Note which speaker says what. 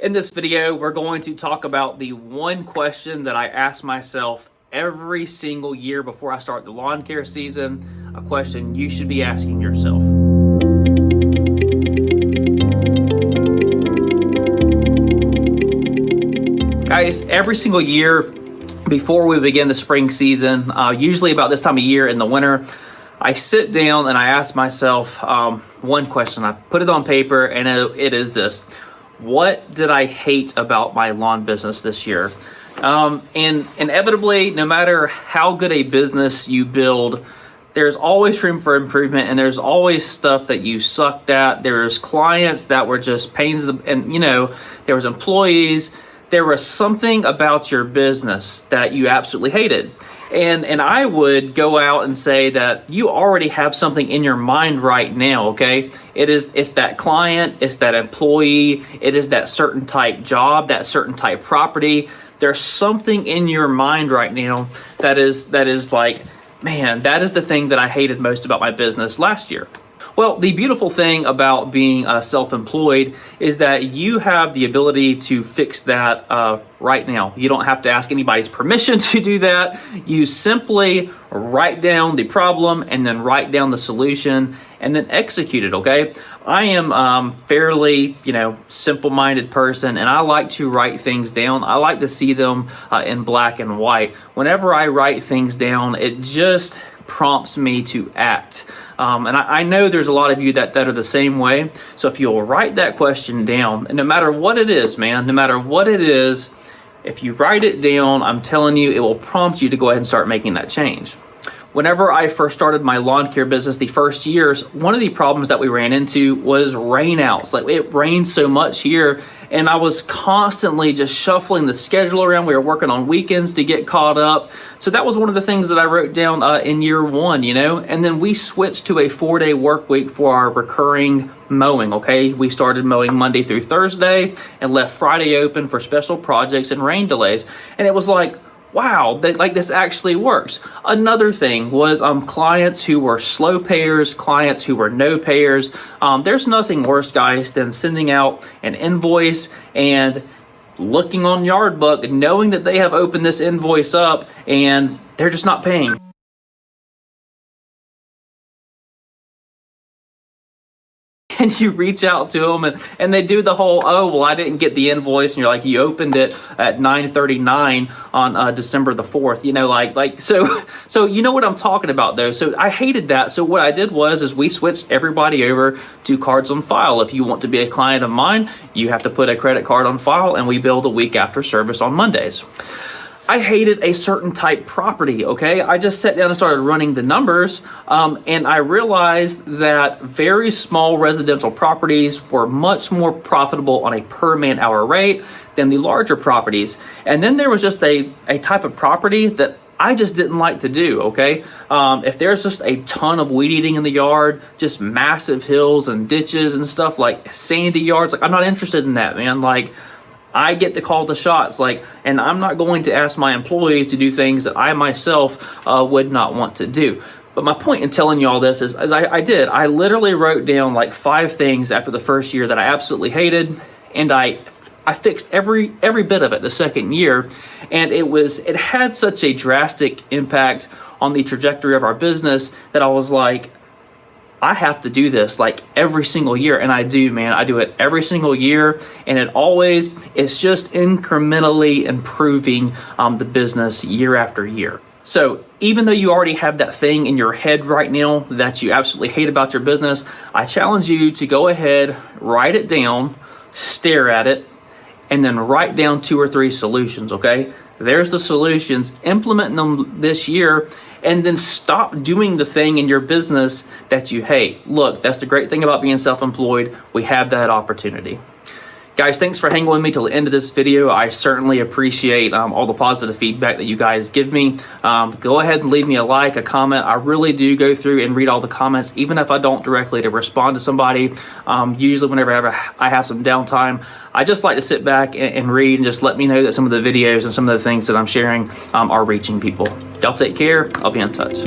Speaker 1: In this video, we're going to talk about the one question that I ask myself every single year before I start the lawn care season, a question you should be asking yourself. Guys, every single year before we begin the spring season, usually about this time of year in the winter, I sit down and I ask myself one question. I put it on paper and it is this. What did I hate about my lawn business this year? And inevitably, no matter how good a business you build, there's always room for improvement, and there's always stuff that you sucked at. There's clients that were just pains, and there was employees. There was something about your business that you absolutely hated. And I would go out and say that you already have something in your mind right now, okay? It's that client, it's that employee, it is that certain type job, that certain type property. There's something in your mind right now that is like, man, that is the thing that I hated most about my business last year. Well, the beautiful thing about being self-employed is that you have the ability to fix that right now. You don't have to ask anybody's permission to do that. You simply write down the problem and then write down the solution and then execute it, okay? I am fairly, simple-minded person, and I like to write things down. I like to see them in black and white. Whenever I write things down, it just prompts me to act. And I know there's a lot of you that are the same way. So if you'll write that question down, and no matter what it is, man, no matter what it is, if you write it down, I'm telling you, it will prompt you to go ahead and start making that change. Whenever I first started my lawn care business, the first years, one of the problems that we ran into was rainouts. Like, it rained so much here, and I was constantly just shuffling the schedule around. We were working on weekends to get caught up. So that was one of the things that I wrote down in year one, and then we switched to a 4-day work week for our recurring mowing, okay? We started mowing Monday through Thursday and left Friday open for special projects and rain delays. And it was like, wow, this actually works. Another thing was clients who were slow payers, clients who were no payers. There's nothing worse, guys, than sending out an invoice and looking on Yardbook, knowing that they have opened this invoice up and they're just not paying. And you reach out to them and they do the whole, oh, well, I didn't get the invoice. And you're like, you opened it at 9:39 on December the 4th, so you know what I'm talking about though. So I hated that. So what I did is we switched everybody over to cards on file. If you want to be a client of mine, you have to put a credit card on file, and we bill the week after service on Mondays. I hated a certain type property, okay? I just sat down and started running the numbers, and I realized that very small residential properties were much more profitable on a per man hour rate than the larger properties. And then there was just a type of property that I just didn't like to do, okay? If there's just a ton of weed eating in the yard, just massive hills and ditches and stuff, like sandy yards, like I'm not interested in that, man. Like, I get to call the shots, and I'm not going to ask my employees to do things that I myself would not want to do. But my point in telling you all this is, I literally wrote down like 5 things after the first year that I absolutely hated, and I fixed every bit of it the second year, and it had such a drastic impact on the trajectory of our business that I was like, I have to do this like every single year. And I do, man. I do it every single year. And it's just incrementally improving the business year after year. So even though you already have that thing in your head right now that you absolutely hate about your business, I challenge you to go ahead, write it down, stare at it, and then write down 2 or 3 solutions, okay? There's the solutions, implement them this year, and then stop doing the thing in your business that you hate. Look, that's the great thing about being self-employed. We have that opportunity. Guys, thanks for hanging with me till the end of this video. I certainly appreciate all the positive feedback that you guys give me. Go ahead and leave me a like, a comment. I really do go through and read all the comments, even if I don't directly to respond to somebody. Usually whenever I have some downtime, I just like to sit back and read and just let me know that some of the videos and some of the things that I'm sharing are reaching people. Y'all take care. I'll be in touch.